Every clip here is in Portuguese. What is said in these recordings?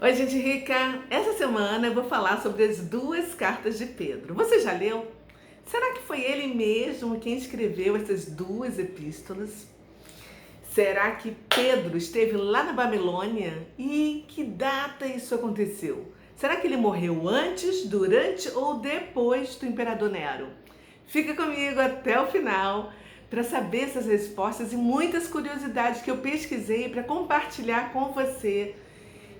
Oi, gente rica! Essa semana eu vou falar sobre as duas cartas de Pedro. Você já leu? Será que foi ele mesmo quem escreveu essas duas epístolas? Será que Pedro esteve lá na Babilônia? E em que data isso aconteceu? Será que ele morreu antes, durante ou depois do imperador Nero? Fica comigo até o final para saber essas respostas e muitas curiosidades que eu pesquisei para compartilhar com você.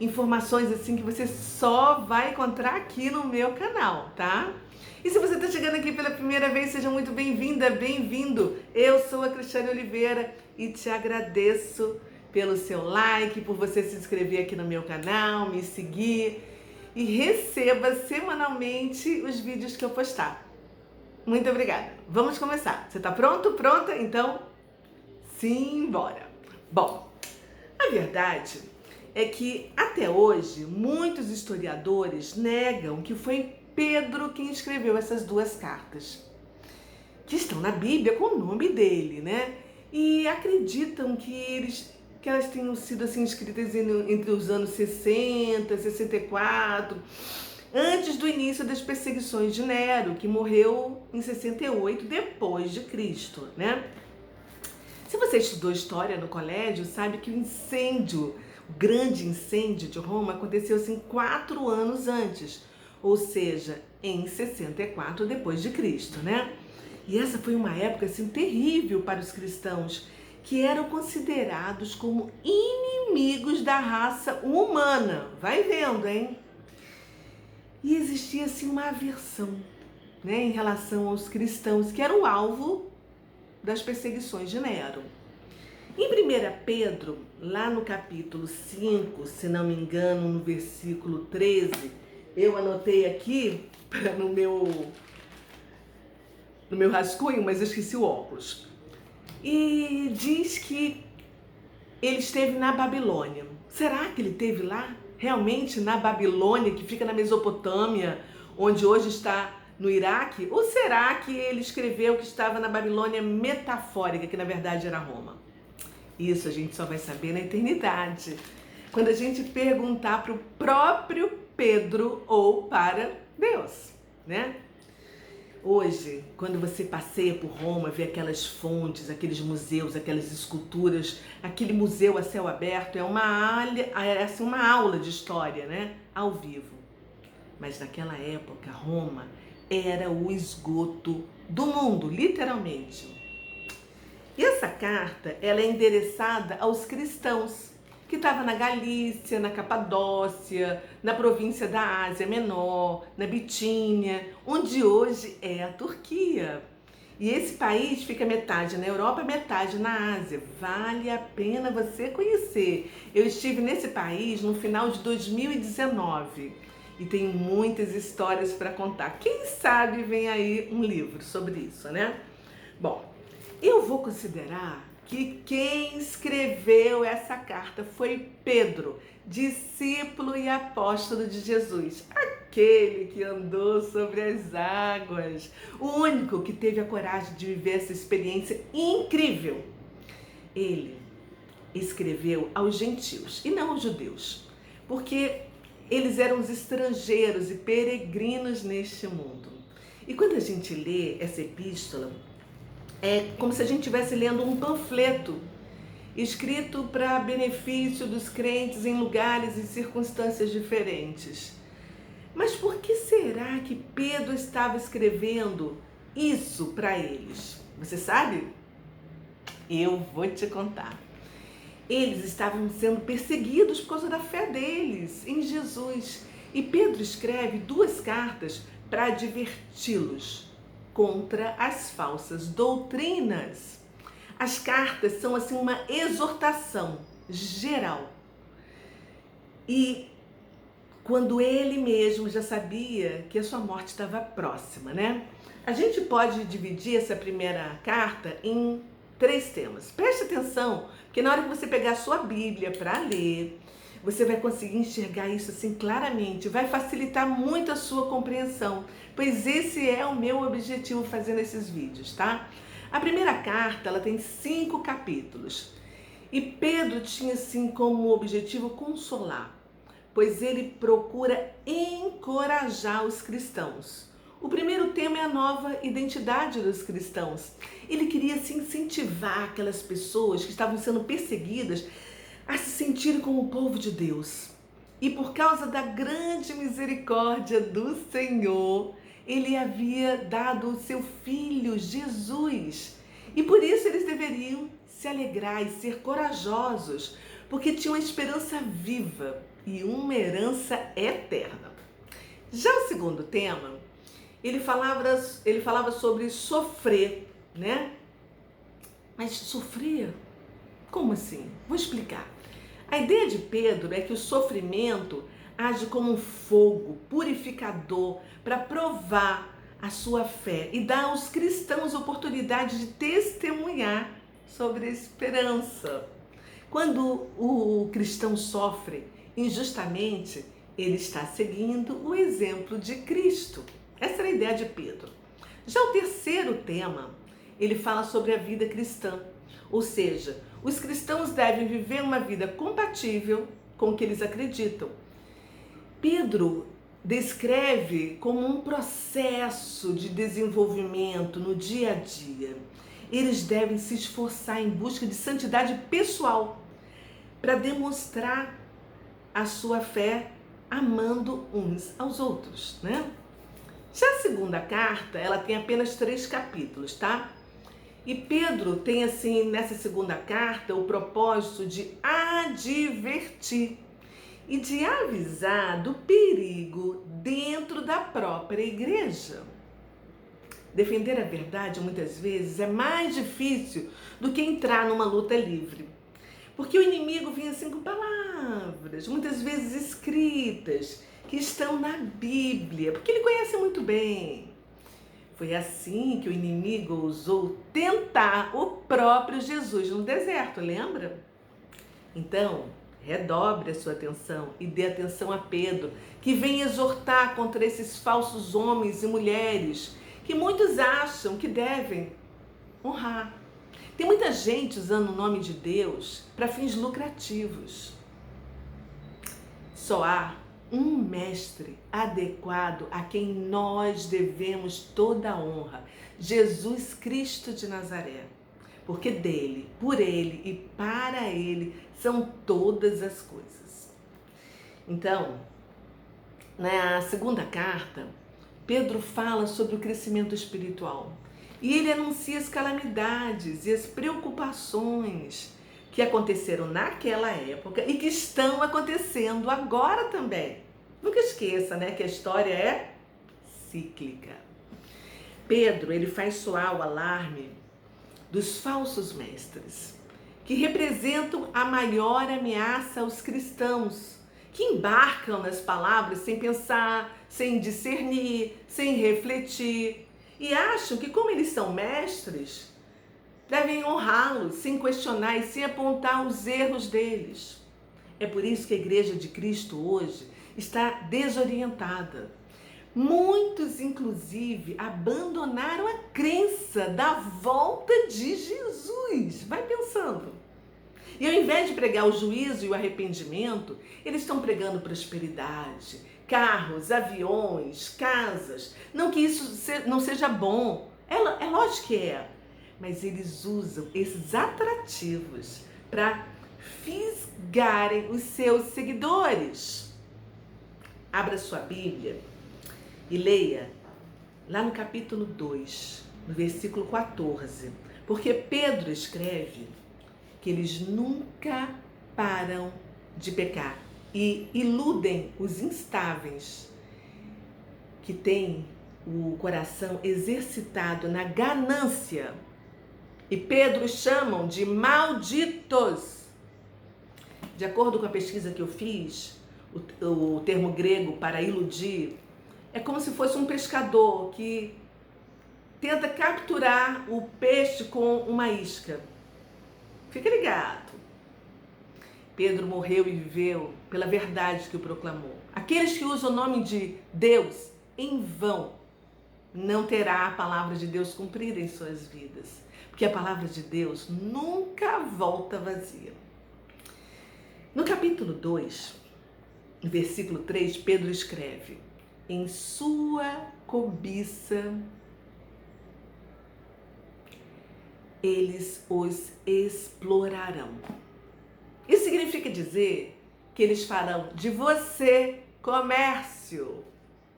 Informações assim que você só vai encontrar aqui no meu canal, tá? E se você está chegando aqui pela primeira vez, seja muito bem-vinda, bem-vindo. Eu sou a Cristiane Oliveira e te agradeço pelo seu like, por você se inscrever aqui no meu canal, me seguir e receba semanalmente os vídeos que eu postar. Muito obrigada. Vamos começar. Você está pronto? Pronta? Então, simbora. Bom, a verdade é que até hoje muitos historiadores negam que foi Pedro quem escreveu essas duas cartas, que estão na Bíblia com o nome dele, né? E acreditam que elas tenham sido assim escritas entre os anos 60, 64, antes do início das perseguições de Nero, que morreu em 68 depois de Cristo, né? Se você estudou história no colégio, sabe que o grande incêndio de Roma aconteceu assim 4 anos antes, ou seja, em 64 depois de Cristo, né? E essa foi uma época assim terrível para os cristãos, que eram considerados como inimigos da raça humana. Vai vendo, hein? E existia assim uma aversão, né, em relação aos cristãos, que eram o alvo das perseguições de Nero. Em 1 Pedro, lá no capítulo 5, se não me engano, no versículo 13, eu anotei aqui no meu rascunho, mas eu esqueci o óculos. E diz que ele esteve na Babilônia. Será que ele esteve lá? Realmente na Babilônia, que fica na Mesopotâmia, onde hoje está no Iraque? Ou será que ele escreveu que estava na Babilônia metafórica, que na verdade era Roma? Isso a gente só vai saber na eternidade, quando a gente perguntar para o próprio Pedro ou para Deus, né? Hoje, quando você passeia por Roma, vê aquelas fontes, aqueles museus, aquelas esculturas, aquele museu a céu aberto, é uma aula de história, né? Ao vivo. Mas naquela época, Roma era o esgoto do mundo, literalmente. E essa carta, ela é endereçada aos cristãos, que estavam na Galícia, na Capadócia, na província da Ásia Menor, na Bitínia, onde hoje é a Turquia. E esse país fica metade na Europa, metade na Ásia. Vale a pena você conhecer. Eu estive nesse país no final de 2019 e tenho muitas histórias para contar. Quem sabe vem aí um livro sobre isso, né? Bom, eu vou considerar que quem escreveu essa carta foi Pedro, discípulo e apóstolo de Jesus, aquele que andou sobre as águas, o único que teve a coragem de viver essa experiência incrível. Ele escreveu aos gentios e não aos judeus, porque eles eram os estrangeiros e peregrinos neste mundo. E quando a gente lê essa epístola, é como se a gente estivesse lendo um panfleto escrito para benefício dos crentes em lugares e circunstâncias diferentes. Mas por que será que Pedro estava escrevendo isso para eles? Você sabe? Eu vou te contar. Eles estavam sendo perseguidos por causa da fé deles em Jesus. E Pedro escreve 2 cartas para adverti-los contra as falsas doutrinas. As cartas são assim uma exortação geral. E quando ele mesmo já sabia que a sua morte estava próxima, né? A gente pode dividir essa primeira carta em 3 temas. Preste atenção, porque na hora que você pegar a sua Bíblia para ler, você vai conseguir enxergar isso assim claramente, vai facilitar muito a sua compreensão, pois esse é o meu objetivo fazendo esses vídeos, tá? A primeira carta, ela tem 5 capítulos e Pedro tinha assim como objetivo consolar, pois ele procura encorajar os cristãos. O primeiro tema é a nova identidade dos cristãos. Ele queria se incentivar aquelas pessoas que estavam sendo perseguidas a se sentirem como o povo de Deus. E por causa da grande misericórdia do Senhor, ele havia dado o seu filho Jesus. E por isso eles deveriam se alegrar e ser corajosos, porque tinham uma esperança viva e uma herança eterna. Já o segundo tema, ele falava sobre sofrer, né? Mas sofrer? Como assim? Vou explicar. A ideia de Pedro é que o sofrimento age como um fogo purificador para provar a sua fé e dar aos cristãos a oportunidade de testemunhar sobre a esperança. Quando o cristão sofre injustamente, ele está seguindo o exemplo de Cristo. Essa era a ideia de Pedro. Já o terceiro tema, ele fala sobre a vida cristã. Ou seja, os cristãos devem viver uma vida compatível com o que eles acreditam. Pedro descreve como um processo de desenvolvimento no dia a dia. Eles devem se esforçar em busca de santidade pessoal para demonstrar a sua fé amando uns aos outros, né? Já a segunda carta, ela tem apenas 3 capítulos, tá? E Pedro tem, assim, nessa segunda carta, o propósito de advertir e de avisar do perigo dentro da própria igreja. Defender a verdade, muitas vezes, é mais difícil do que entrar numa luta livre. Porque o inimigo vem assim com palavras, muitas vezes escritas, que estão na Bíblia, porque ele conhece muito bem. Foi assim que o inimigo ousou tentar o próprio Jesus no deserto, lembra? Então, redobre a sua atenção e dê atenção a Pedro, que vem exortar contra esses falsos homens e mulheres que muitos acham que devem honrar. Tem muita gente usando o nome de Deus para fins lucrativos. Só há um mestre adequado a quem nós devemos toda a honra, Jesus Cristo de Nazaré. Porque dele, por ele e para ele são todas as coisas. Então, na segunda carta, Pedro fala sobre o crescimento espiritual. E ele anuncia as calamidades e as preocupações que aconteceram naquela época e que estão acontecendo agora também. Nunca esqueça, né, que a história é cíclica. Pedro, ele faz soar o alarme dos falsos mestres, que representam a maior ameaça aos cristãos, que embarcam nas palavras sem pensar, sem discernir, sem refletir, e acham que, como eles são mestres, devem honrá-los sem questionar e sem apontar os erros deles. É por isso que a Igreja de Cristo hoje está desorientada. Muitos, inclusive, abandonaram a crença da volta de Jesus. Vai pensando. E ao invés de pregar o juízo e o arrependimento, eles estão pregando prosperidade, carros, aviões, casas. Não que isso não seja bom, é lógico que é. Mas eles usam esses atrativos para fisgarem os seus seguidores. Abra sua Bíblia e leia lá no capítulo 2, no versículo 14. Porque Pedro escreve que eles nunca param de pecar e iludem os instáveis, que têm o coração exercitado na ganância. E Pedro chamam de malditos. De acordo com a pesquisa que eu fiz, o termo grego para iludir é como se fosse um pescador que tenta capturar o peixe com uma isca. Fica ligado. Pedro morreu e viveu pela verdade que o proclamou. Aqueles que usam o nome de Deus em vão não terá a palavra de Deus cumprida em suas vidas. Porque a palavra de Deus nunca volta vazia. No capítulo 2, no versículo 3, Pedro escreve: em sua cobiça eles os explorarão. Isso significa dizer que eles farão de você comércio.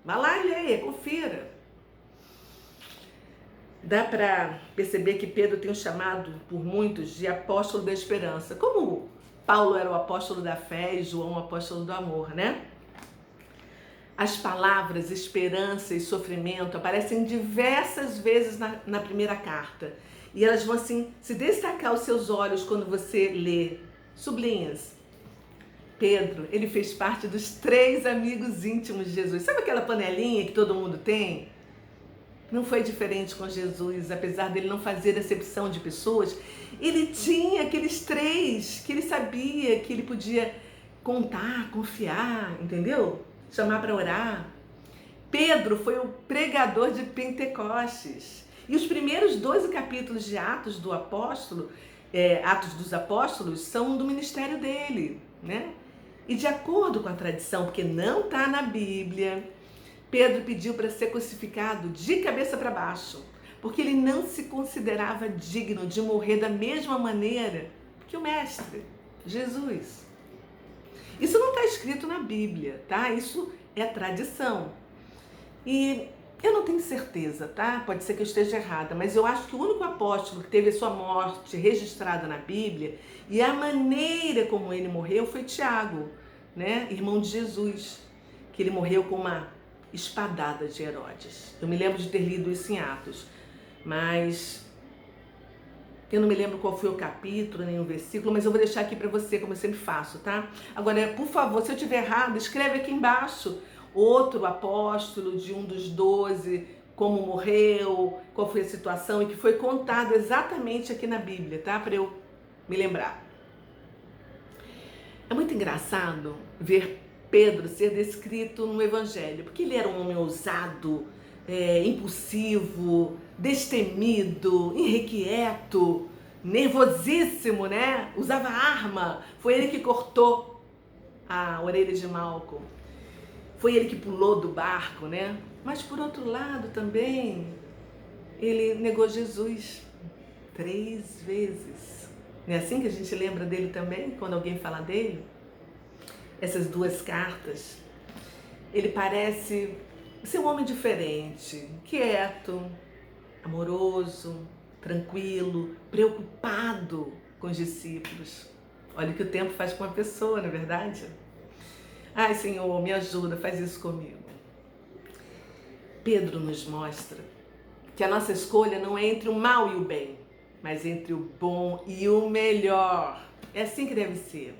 Vai lá e aí, confira. Dá para perceber que Pedro tem um chamado por muitos de apóstolo da esperança. Como Paulo era o apóstolo da fé e João o apóstolo do amor, né? As palavras esperança e sofrimento aparecem diversas vezes na primeira carta. E elas vão assim se destacar aos seus olhos quando você lê. Sublinhas. Pedro, ele fez parte dos 3 amigos íntimos de Jesus. Sabe aquela panelinha que todo mundo tem? Não foi diferente com Jesus, apesar dele não fazer acepção de pessoas. Ele tinha aqueles 3 que ele sabia que ele podia contar, confiar, entendeu? Chamar para orar. Pedro foi o pregador de Pentecostes. E os primeiros 12 capítulos de Atos do Apóstolo, Atos dos Apóstolos, são do ministério dele, né? E de acordo com a tradição, porque não está na Bíblia, Pedro pediu para ser crucificado de cabeça para baixo, porque ele não se considerava digno de morrer da mesma maneira que o Mestre, Jesus. Isso não está escrito na Bíblia, tá? Isso é tradição. E eu não tenho certeza, tá? Pode ser que eu esteja errada, mas eu acho que o único apóstolo que teve a sua morte registrada na Bíblia e a maneira como ele morreu foi Tiago, né? Irmão de Jesus, que ele morreu com uma espadada de Herodes. Eu me lembro de ter lido isso em Atos, mas eu não me lembro qual foi o capítulo, nem o versículo, mas eu vou deixar aqui para você, como eu sempre faço, tá? Agora, por favor, se eu estiver errado, escreve aqui embaixo outro apóstolo de um dos 12, como morreu, qual foi a situação e que foi contado exatamente aqui na Bíblia, tá? Para eu me lembrar. É muito engraçado ver Pedro ser descrito no Evangelho, porque ele era um homem ousado, impulsivo, destemido, irrequieto, nervosíssimo, né? Usava arma. Foi ele que cortou a orelha de Malco. Foi ele que pulou do barco, né? Mas por outro lado também, ele negou Jesus 3 vezes. Não é assim que a gente lembra dele também, quando alguém fala dele? Essas 2 cartas. Ele parece ser um homem diferente, quieto, amoroso, tranquilo, preocupado com os discípulos. Olha o que o tempo faz com uma pessoa, não é verdade? Ai, Senhor, me ajuda, faz isso comigo. Pedro nos mostra que a nossa escolha não é entre o mal e o bem, mas entre o bom e o melhor. É assim que deve ser.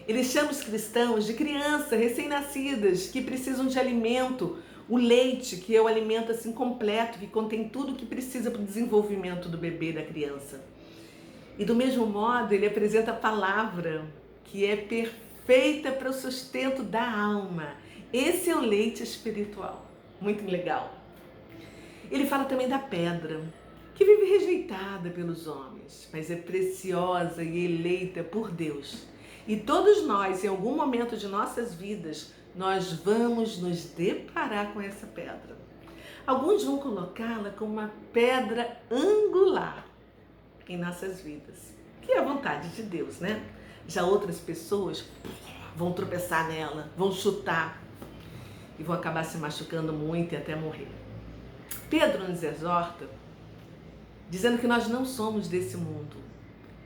Ele chama os cristãos de crianças recém-nascidas que precisam de alimento, o leite, que é o alimento assim completo, que contém tudo o que precisa para o desenvolvimento do bebê, da criança. E do mesmo modo, ele apresenta a palavra, que é perfeita para o sustento da alma. Esse é o leite espiritual. Muito legal. Ele fala também da pedra, que vive rejeitada pelos homens, mas é preciosa e eleita por Deus. E todos nós, em algum momento de nossas vidas, nós vamos nos deparar com essa pedra. Alguns vão colocá-la como uma pedra angular em nossas vidas, que é a vontade de Deus, né? Já outras pessoas vão tropeçar nela, vão chutar e vão acabar se machucando muito e até morrer. Pedro nos exorta, dizendo que nós não somos desse mundo,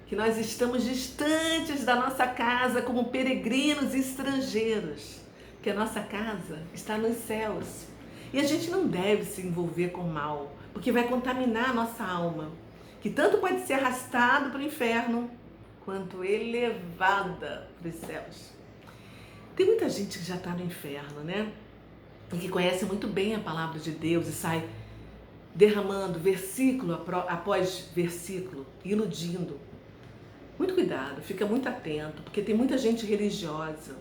que nós estamos distantes da nossa casa como peregrinos e estrangeiros, que a nossa casa está nos céus. E a gente não deve se envolver com mal, porque vai contaminar a nossa alma, que tanto pode ser arrastada para o inferno, quanto elevada para os céus. Tem muita gente que já está no inferno, né? E que conhece muito bem a palavra de Deus e sai derramando versículo após versículo, iludindo. Muito cuidado, fica muito atento, porque tem muita gente religiosa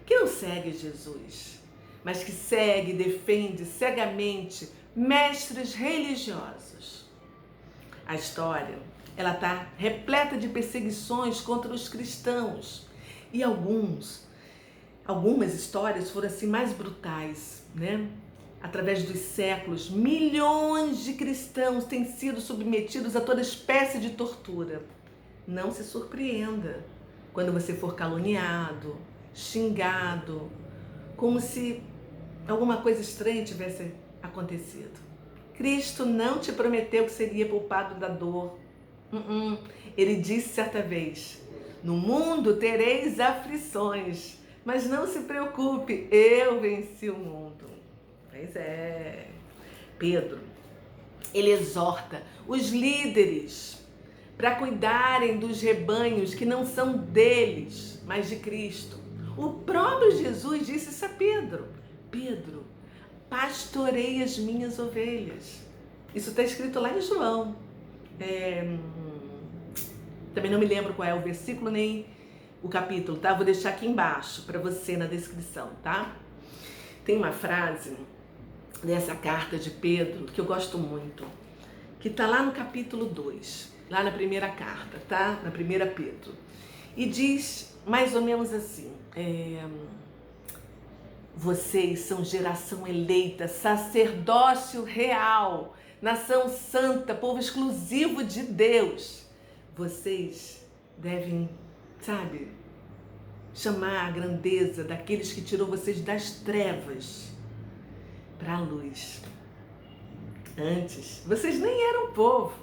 que não segue Jesus, mas que segue e defende cegamente mestres religiosos. A história, ela está repleta de perseguições contra os cristãos e alguns Algumas histórias foram assim mais brutais, né? Através dos séculos, milhões de cristãos têm sido submetidos a toda espécie de tortura. Não se surpreenda quando você for caluniado, xingado, como se alguma coisa estranha tivesse acontecido. Cristo não te prometeu que seria poupado da dor. Ele disse certa vez: no mundo tereis aflições, mas não se preocupe, eu venci o mundo. Pois é. Pedro, ele exorta os líderes para cuidarem dos rebanhos que não são deles, mas de Cristo. O próprio Jesus disse isso a Pedro: Pedro, pastorei as minhas ovelhas. Isso está escrito lá em João. Também não me lembro qual é o versículo nem o capítulo, tá? Vou deixar aqui embaixo para você na descrição, tá? Tem uma frase dessa carta de Pedro que eu gosto muito, que tá lá no capítulo 2, lá na primeira carta, tá? Na primeira Pedro. E diz mais ou menos assim: vocês são geração eleita, sacerdócio real, nação santa, povo exclusivo de Deus. Vocês devem, sabe, chamar a grandeza daqueles que tirou vocês das trevas para a luz. Antes, vocês nem eram povo,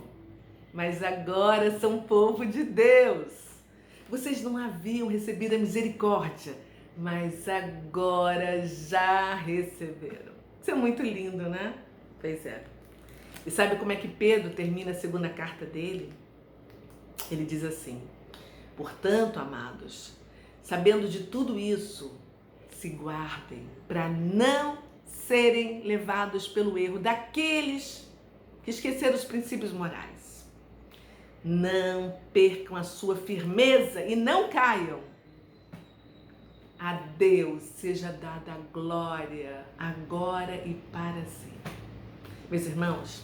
mas agora são povo de Deus. Vocês não haviam recebido a misericórdia, mas agora já receberam. Isso é muito lindo, né? Pois é. E sabe como é que Pedro termina a segunda carta dele? Ele diz assim: portanto, amados, sabendo de tudo isso, se guardem para não serem levados pelo erro daqueles que esqueceram os princípios morais. Não percam a sua firmeza e não caiam. A Deus seja dada a glória, agora e para sempre. Meus irmãos,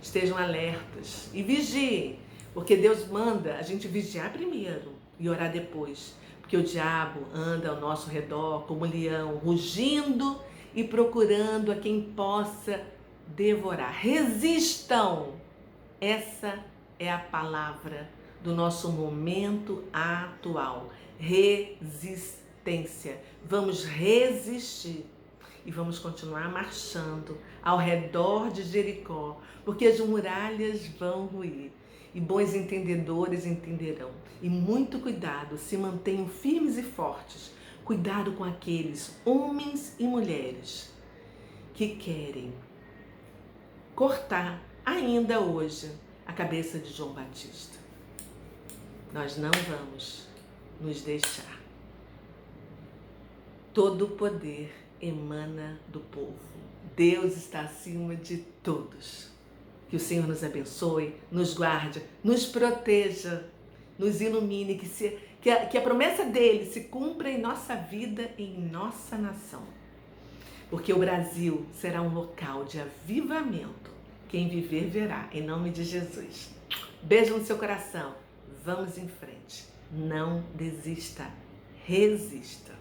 estejam alertas e vigiem, porque Deus manda a gente vigiar primeiro e orar depois, porque o diabo anda ao nosso redor como um leão, rugindo e procurando a quem possa devorar. Resistam! Essa é a palavra do nosso momento atual. Resistência. Vamos resistir e vamos continuar marchando ao redor de Jericó, porque as muralhas vão ruir e bons entendedores entenderão. E muito cuidado, se mantenham firmes e fortes. Cuidado com aqueles homens e mulheres que querem cortar ainda hoje a cabeça de João Batista. Nós não vamos nos deixar. Todo o poder emana do povo. Deus está acima de todos. Que o Senhor nos abençoe, nos guarde, nos proteja, nos ilumine, que a promessa dele se cumpra em nossa vida e em nossa nação. Porque o Brasil será um local de avivamento. Quem viver verá, em nome de Jesus. Beijo no seu coração. Vamos em frente. Não desista. Resista.